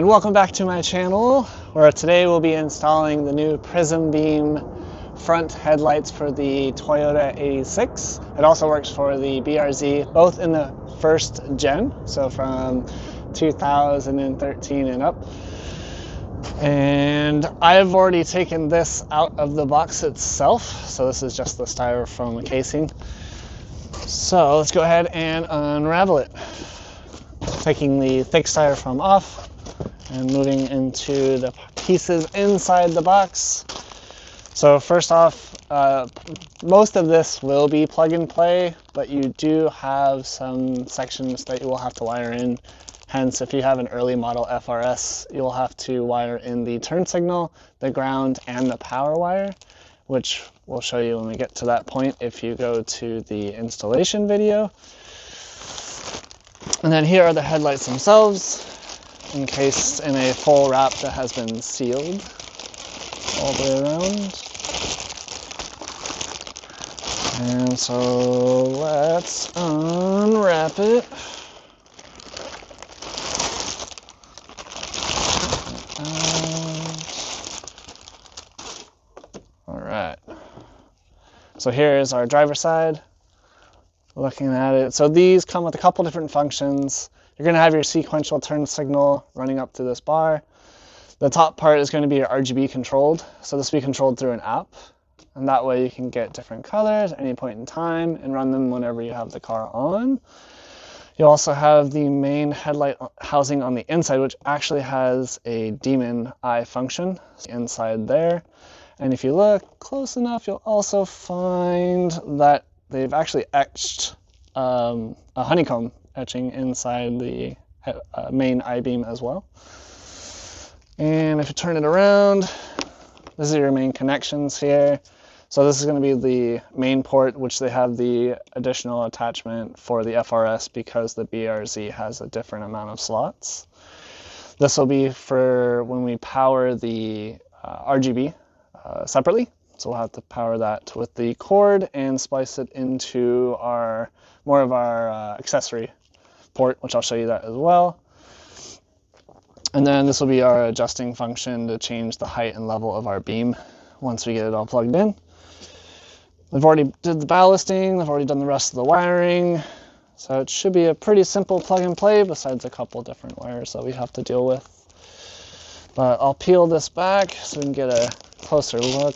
welcome back to my channel, where today we'll be installing the new Prismbeam front headlights for the Toyota 86. It also works for the BRZ, both in the first gen, so from 2013 and up. And I've already taken this out of the box itself, so this is just the styrofoam casing. So let's go ahead and unravel it. Taking the thick styrofoam off and moving into the pieces inside the box. So first off, most of this will be plug and play, but you do have some sections that you will have to wire in. Hence, if you have an early model FRS, you'll have to wire in the turn signal, the ground, and the power wire, which we'll show you when we get to that point if you go to the installation video. And then here are the headlights themselves, encased in a full wrap that has been sealed all the way around. And so let's unwrap it. All right. So here is our driver's side. Looking at it, so these come with a couple different functions. You're going to have your sequential turn signal running up to this bar. The top part is going to be your RGB controlled, so this will be controlled through an app, and that way you can get different colors at any point in time and run them whenever you have the car on. You also have the main headlight housing on the inside, which actually has a demon eye function inside there. And if you look close enough, you'll also find that they've actually etched a honeycomb etching inside the main I-beam as well. And if you turn it around, this is your main connections here. So this is going to be the main port, which they have the additional attachment for the FRS because the BRZ has a different amount of slots. This will be for when we power the RGB separately. So we'll have to power that with the cord and splice it into more of our accessory port, which I'll show you that as well. And then this will be our adjusting function to change the height and level of our beam once we get it all plugged in. I've already did the ballasting, I've already done the rest of the wiring. So it should be a pretty simple plug and play besides a couple different wires that we have to deal with. But I'll peel this back so we can get a closer look.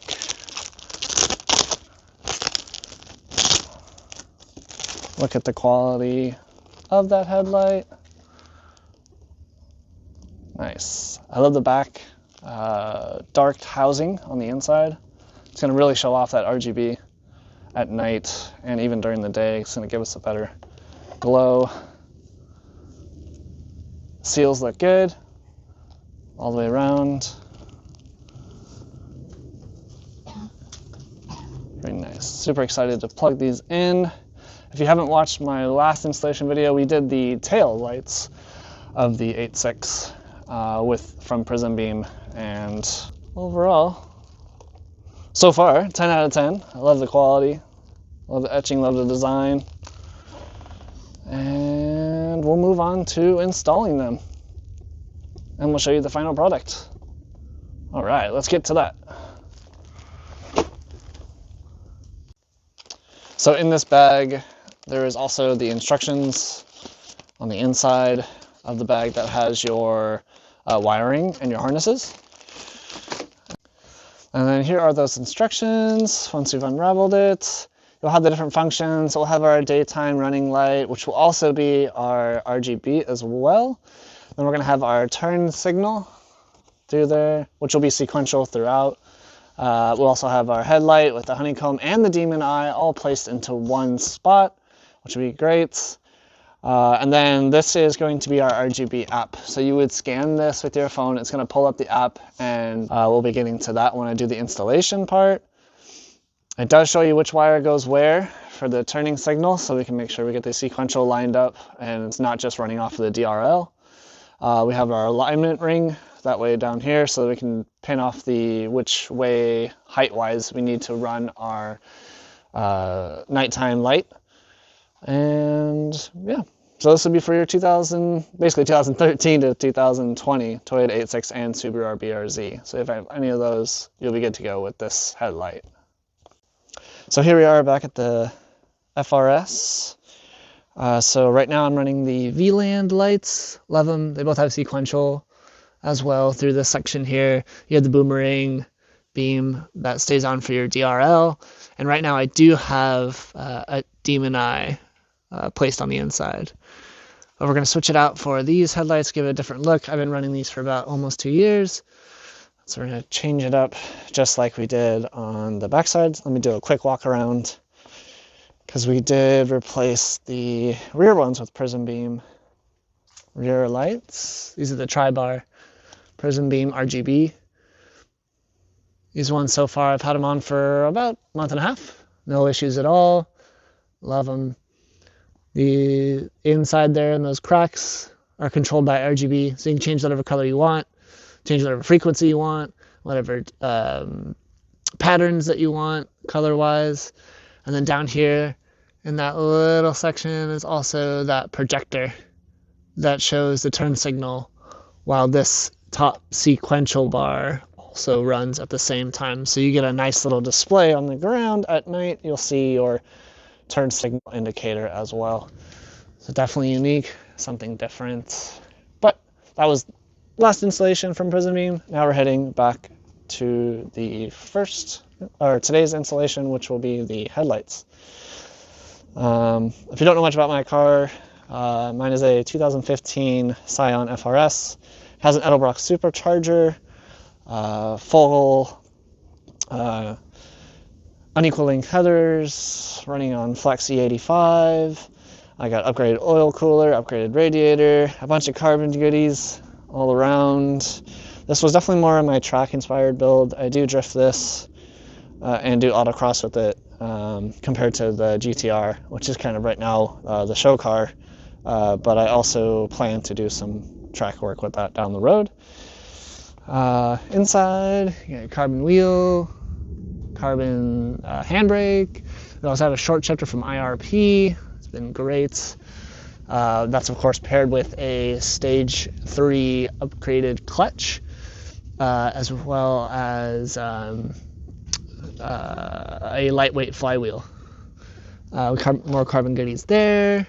Look at the quality of that headlight. Nice. I love the back dark housing on the inside. It's going to really show off that RGB at night and even during the day. It's going to give us a better glow. Seals look good all the way around. Very nice. Super excited to plug these in. If you haven't watched my last installation video, we did the tail lights of the 86 from Prismbeam, and overall, so far, 10 out of 10. I love the quality, love the etching, love the design, and we'll move on to installing them, and we'll show you the final product. All right, let's get to that. So in this bag, there is also the instructions on the inside of the bag that has your wiring and your harnesses. And then here are those instructions. Once you've unraveled it, you'll have the different functions. We'll have our daytime running light, which will also be our RGB as well. Then we're going to have our turn signal through there, which will be sequential throughout. We'll also have our headlight with the honeycomb and the demon eye all placed into one spot, which would be great. And then this is going to be our RGB app. So you would scan this with your phone. It's going to pull up the app, and we'll be getting to that when I do the installation part. It does show you which wire goes where for the turning signal, so we can make sure we get the sequential lined up and it's not just running off of the DRL. We have our alignment ring that way down here, so we can pin off which way height-wise we need to run our nighttime light. And yeah, So this would be for your basically 2013 to 2020 Toyota 86 and Subaru BRZ. So if I have any of those, you'll be good to go with this headlight. So here we are back at the FRS. So right now I'm running the VLAND lights. Love them. They both have sequential as well through this section here. You have the boomerang beam that stays on for your DRL. And right now I do have a Demon Eye placed on the inside. But we're going to switch it out for these headlights, give it a different look. I've been running these for about almost 2 years. So we're going to change it up just like we did on the backside. Let me do a quick walk around, because we did replace the rear ones with Prismbeam rear lights. These are the tri-bar Prismbeam RGB. These ones so far, I've had them on for about a month and a half. No issues at all. Love them. The inside there and those cracks are controlled by RGB, so you can change whatever color you want, change whatever frequency you want, whatever patterns that you want color-wise. And then down here in that little section is also that projector that shows the turn signal, while this top sequential bar also runs at the same time. So you get a nice little display on the ground at night. You'll see your turn signal indicator as well. So definitely unique, something different. But that was last installation from Prismbeam. Now we're heading back to the today's installation, which will be the headlights. If you don't know much about my car, mine is a 2015 Scion FRS. It has an Edelbrock supercharger, full unequal link headers, running on Flex E85. I got upgraded oil cooler, upgraded radiator, a bunch of carbon goodies all around. This was definitely more of my track inspired build. I do drift this and do autocross with it compared to the GTR, which is kind of right now the show car, but I also plan to do some track work with that down the road. Inside, you got a carbon wheel, carbon handbrake. We also have a short shifter from IRP. It's been great. That's of course paired with a stage 3 upgraded clutch, as well as a lightweight flywheel. More carbon goodies there.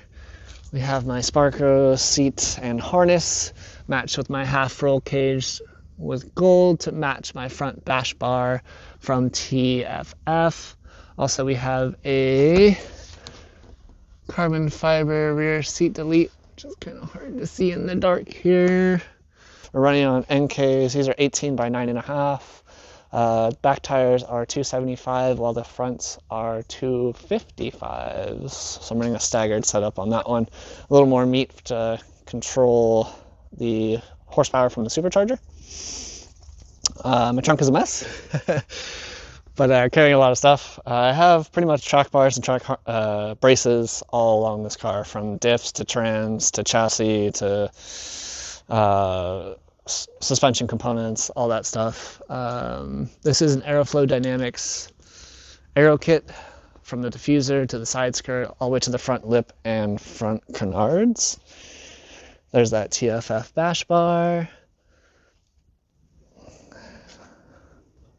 We have my Sparco seat and harness matched with my half roll cage with gold to match my front bash bar from TFF. Also, we have a carbon fiber rear seat delete, which is kind of hard to see in the dark here. We're running on NKs. These are 18 by 9.5. Back tires are 275, while the fronts are 255s. So I'm running a staggered setup on that one. A little more meat to control the horsepower from the supercharger. My trunk is a mess, but carrying a lot of stuff. I have pretty much track bars and track braces all along this car, from diffs to trans to chassis to suspension components, all that stuff. This is an Aeroflow Dynamics aero kit, from the diffuser to the side skirt, all the way to the front lip and front canards. There's that TFF bash bar.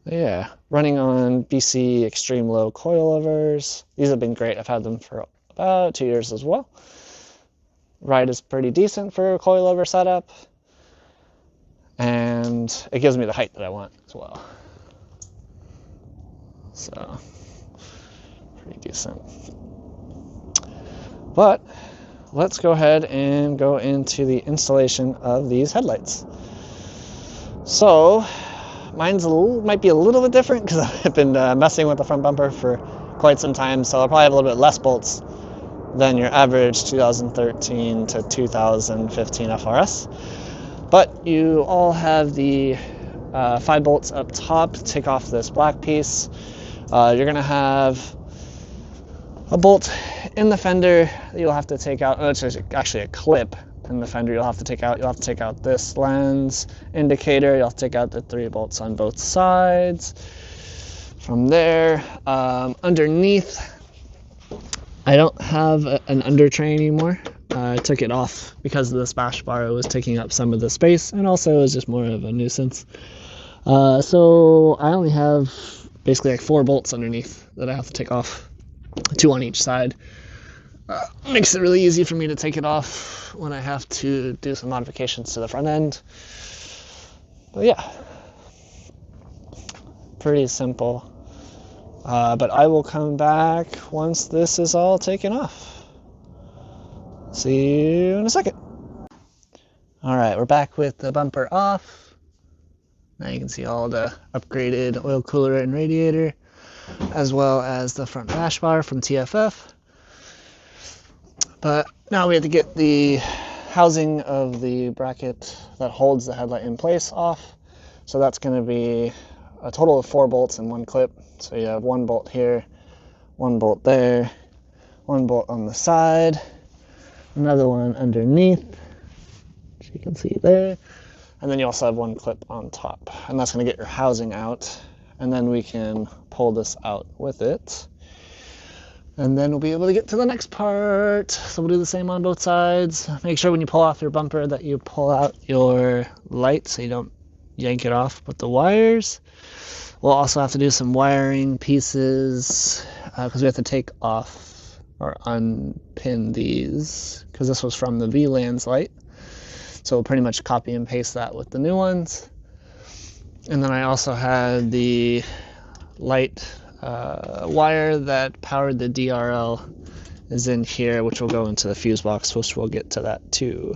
Yeah, running on BC Extreme Low coilovers. These have been great. I've had them for about 2 years as well. Ride is pretty decent for a coilover setup, and it gives me the height that I want as well. So, pretty decent. But let's go ahead and go into the installation of these headlights. So, mine's might be a little bit different because I've been messing with the front bumper for quite some time, so I'll probably have a little bit less bolts than your average 2013 to 2015 FRS. But you all have the 5 bolts up top to take off this black piece. You're going to have a bolt in the fender that you'll have to take out. Oh, it's actually a clip in the fender you'll have to take out. You'll have to take out this lens indicator. You'll have to take out the 3 bolts on both sides. From there, underneath, I don't have an under tray anymore. I took it off because of this bash bar. It was taking up some of the space, and also it was just more of a nuisance. So I only have basically like 4 bolts underneath that I have to take off, 2 on each side. Makes it really easy for me to take it off when I have to do some modifications to the front end. But yeah, pretty simple. But I will come back once this is all taken off. See you in a second. All right, we're back with the bumper off. Now you can see all the upgraded oil cooler and radiator, as well as the front bash bar from TFF. But now we have to get the housing of the bracket that holds the headlight in place off. So that's going to be a total of 4 bolts in one clip. So you have 1 bolt here, 1 bolt there, 1 bolt on the side, another one underneath, which you can see there. And then you also have 1 clip on top. And that's going to get your housing out. And then we can pull this out with it. And then we'll be able to get to the next part. So we'll do the same on both sides. Make sure when you pull off your bumper that you pull out your light so you don't yank it off with the wires. We'll also have to do some wiring pieces because we have to take off or unpin these because this was from the VLAN's light. So we'll pretty much copy and paste that with the new ones. And then I also had the light wire that powered the DRL is in here, which will go into the fuse box, which we'll get to that too.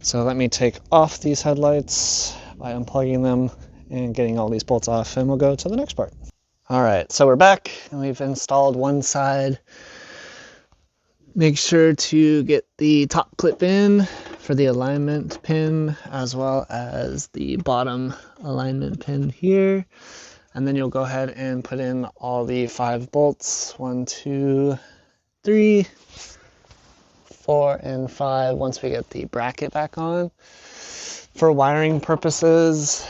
So let me take off these headlights by unplugging them and getting all these bolts off, and we'll go to the next part. All right, so we're back and we've installed one side. Make sure to get the top clip in for the alignment pin, as well as the bottom alignment pin here. And then you'll go ahead and put in all the 5 bolts, 1, 2, 3, 4, and 5 once we get the bracket back on. For wiring purposes,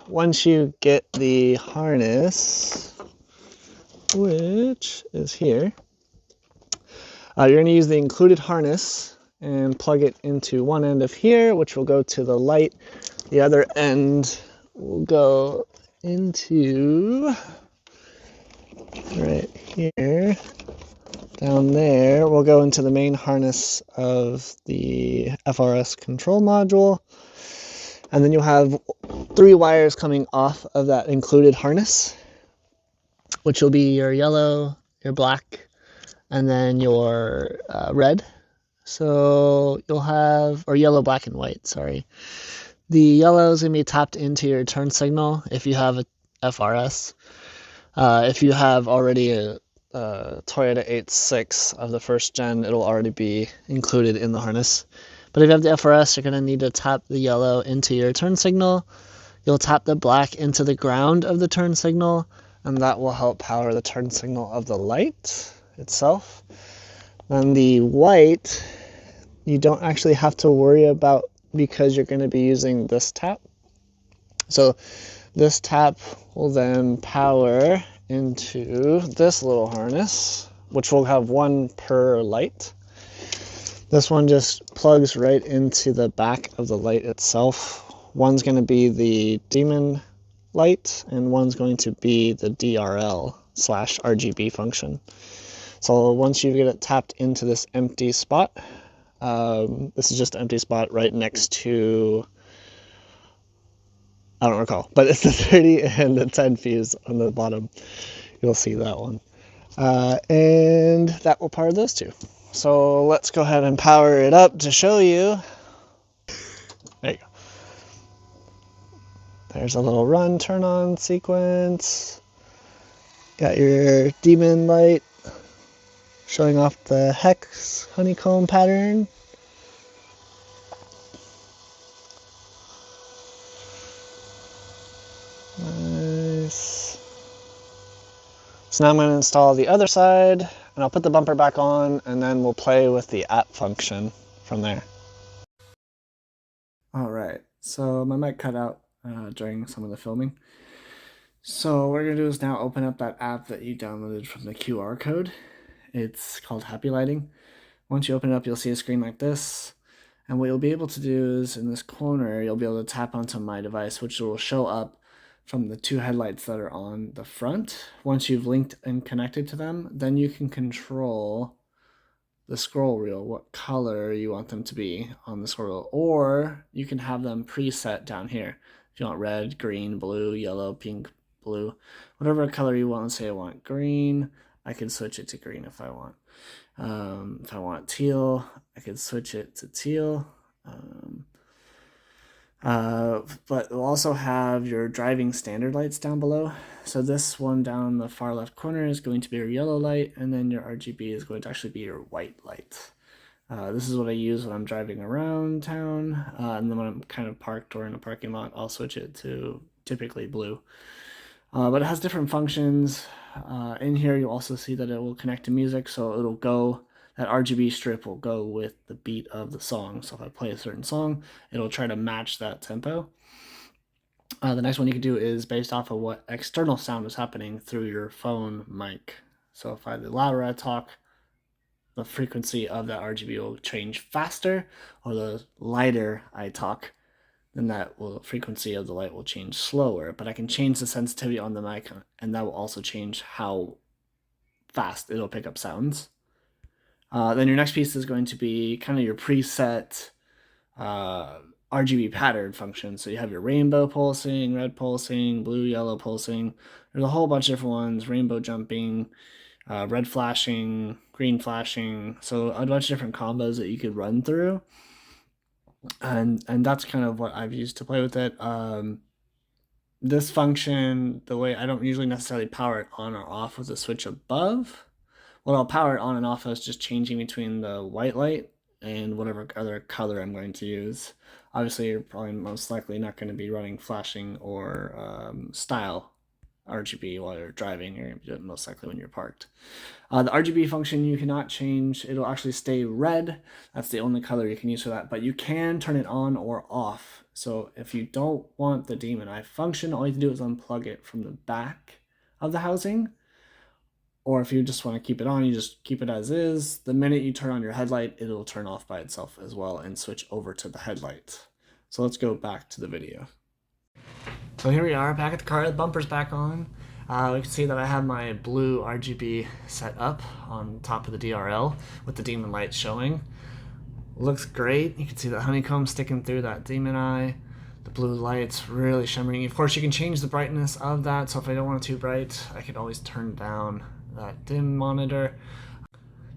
once you get the harness, which is here, you're going to use the included harness and plug it into one end of here, which will go to the light. The other end will go into right here. Down there, we'll go into the main harness of the FRS control module. And then you'll have 3 wires coming off of that included harness, which will be your yellow, your black, and then your red. So you'll have, or yellow, black, and white, sorry. The yellow is going to be tapped into your turn signal if you have a FRS. If you have already a Toyota 86 of the first gen, it'll already be included in the harness. But if you have the FRS, you're going to need to tap the yellow into your turn signal. You'll tap the black into the ground of the turn signal, and that will help power the turn signal of the light itself. Then the white, you don't actually have to worry about because you're going to be using this tap. So this tap will then power into this little harness, which will have 1 per light. This one just plugs right into the back of the light itself. One's going to be the Demon light, and one's going to be the DRL / RGB function. So once you get it tapped into this empty spot, this is just an empty spot right next to, I don't recall, but it's the 30 and the 10 fuse on the bottom. You'll see that one. And that will power those 2. So let's go ahead and power it up to show you. There you go. There's a little run, turn on sequence. Got your Demon light showing off the hex honeycomb pattern. Nice. So now I'm going to install the other side, and I'll put the bumper back on, and then we'll play with the app function from there. Alright, so my mic cut out during some of the filming. So what we're going to do is now open up that app that you downloaded from the QR code. It's called Happy Lighting. Once you open it up, you'll see a screen like this. And what you'll be able to do is in this corner, you'll be able to tap onto My Device, which will show up from the two headlights that are on the front. Once you've linked and connected to them, then you can control the scroll wheel, what color you want them to be on the scroll wheel, or you can have them preset down here. If you want red, green, blue, yellow, pink, blue, whatever color you want. Let's say I want green, I can switch it to green if I want. If I want teal, I could switch it to teal. But we'll also have your driving standard lights down below. So this one down the far left corner is going to be your yellow light, and then your RGB is going to actually be your white light. This is what I use when I'm driving around town, and then when I'm kind of parked or in a parking lot, I'll switch it to typically blue. But it has different functions. In here, you'll also see that it will connect to music, so it'll go, that RGB strip will go with the beat of the song. So if I play a certain song, it'll try to match that tempo. The next one you can do is based off of what external sound is happening through your phone mic. So if the louder I talk, the frequency of that RGB will change faster, or the lighter I talk, then that frequency of the light will change slower. But I can change the sensitivity on the mic, and that will also change how fast it'll pick up sounds. Then your next piece is going to be kind of your preset RGB pattern function. So you have your rainbow pulsing, red pulsing, blue, yellow pulsing. There's a whole bunch of different ones, rainbow jumping, red flashing, green flashing. So a bunch of different combos that you could run through. And that's kind of what I've used to play with it. This function, the way I don't usually necessarily power it on or off with the switch above. What I'll power it on and off is just changing between the white light and whatever other color I'm going to use. Obviously, you're probably most likely not going to be running flashing or style RGB while you're driving. You're going to do it most likely when you're parked. The RGB function you cannot change. It'll actually stay red. That's the only color you can use for that. But you can turn it on or off. So if you don't want the Demon Eye function, all you have to do is unplug it from the back of the housing. Or if you just want to keep it on, you just keep it as is. The minute you turn on your headlight, it'll turn off by itself as well and switch over to the headlight. So let's go back to the video. So here we are, back at the car, the bumper's back on. We can see that I have my blue RGB set up on top of the DRL with the Demon light showing. Looks great. You can see the honeycomb sticking through that Demon Eye. The blue light's really shimmering. Of course, you can change the brightness of that, so if I don't want it too bright, I can always turn down that dim monitor.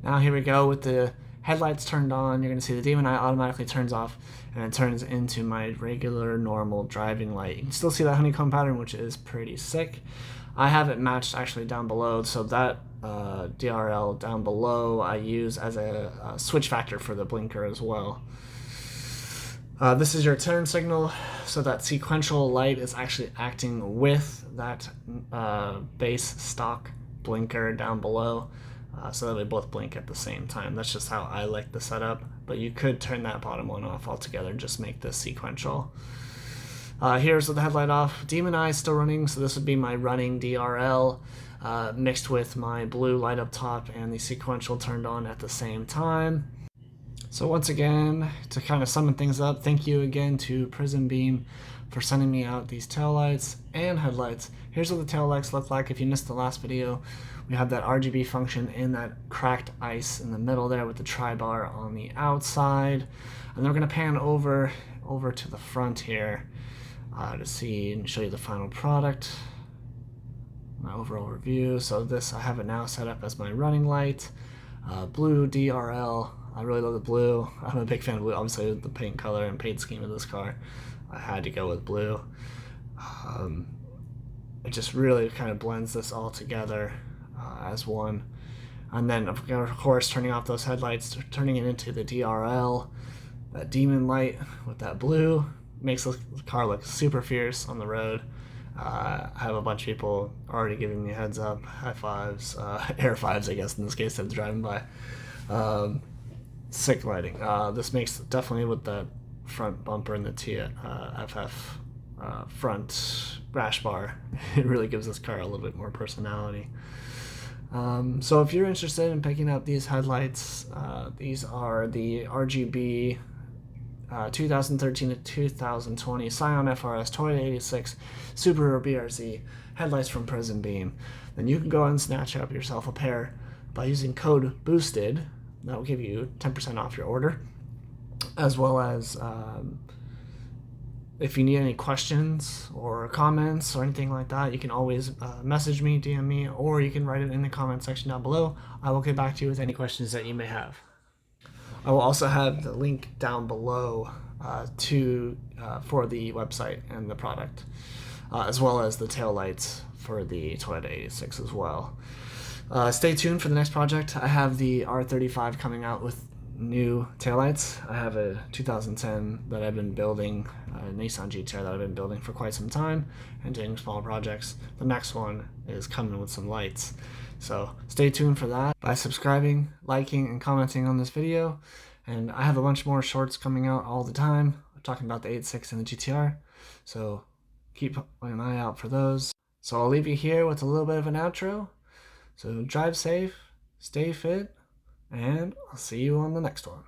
Now here we go with the headlights turned on. You're going to see the Demon Eye automatically turns off and it turns into my regular normal driving light. You can still see that honeycomb pattern, which is pretty sick. I have it matched actually down below, so that DRL down below I use as a switch factor for the blinker as well. This is your turn signal, so that sequential light is actually acting with that base stock blinker down below, so that they both blink at the same time. That's just how I like the setup, but you could turn that bottom one off altogether and just make this sequential. Here's the headlight off. Demon Eye is still running, so this would be my running DRL mixed with my blue light up top and the sequential turned on at the same time. So once again, to kind of sum things up, thank you again to Prismbeam for sending me out these taillights and headlights. Here's what the taillights look like. If you missed the last video, we have that RGB function in that cracked ice in the middle there with the tri-bar on the outside. And then we're going to pan over to the front here to see and show you the final product. My overall review. So this, I have it now set up as my running light. Blue DRL. I really love the blue. I'm a big fan of blue. Obviously, the paint color and paint scheme of this car, I had to go with blue. It just really kind of blends this all together as one. And then, of course, turning off those headlights, turning it into the DRL, that demon light with that blue, makes the car look super fierce on the road. I have a bunch of people already giving me a heads up, high fives, air fives, I guess, in this case, if they're driving by. Sick lighting. This makes definitely with the front bumper and the TFF front rash bar, it really gives this car a little bit more personality. So if you're interested in picking up these headlights, these are the RGB 2013 to 2020 Scion FRS Toyota 86 Subaru BRZ headlights from Prismbeam. Then you can go and snatch up yourself a pair by using code BOOSTED. That will give you 10% off your order, as well as if you need any questions or comments or anything like that, you can always message me, DM me, or you can write it in the comment section down below. I will get back to you with any questions that you may have. I will also have the link down below for the website and the product, as well as the taillights for the Toyota 86 as well. Stay tuned for the next project. I have the R35 coming out with new taillights. I have a 2010 that I've been building, a Nissan GTR that I've been building for quite some time and doing small projects. The next one is coming with some lights. So stay tuned for that by subscribing, liking, and commenting on this video. And I have a bunch more shorts coming out all the time talking about the 86 and the GTR. So keep an eye out for those. So I'll leave you here with a little bit of an outro. So drive safe, stay fit, and I'll see you on the next one.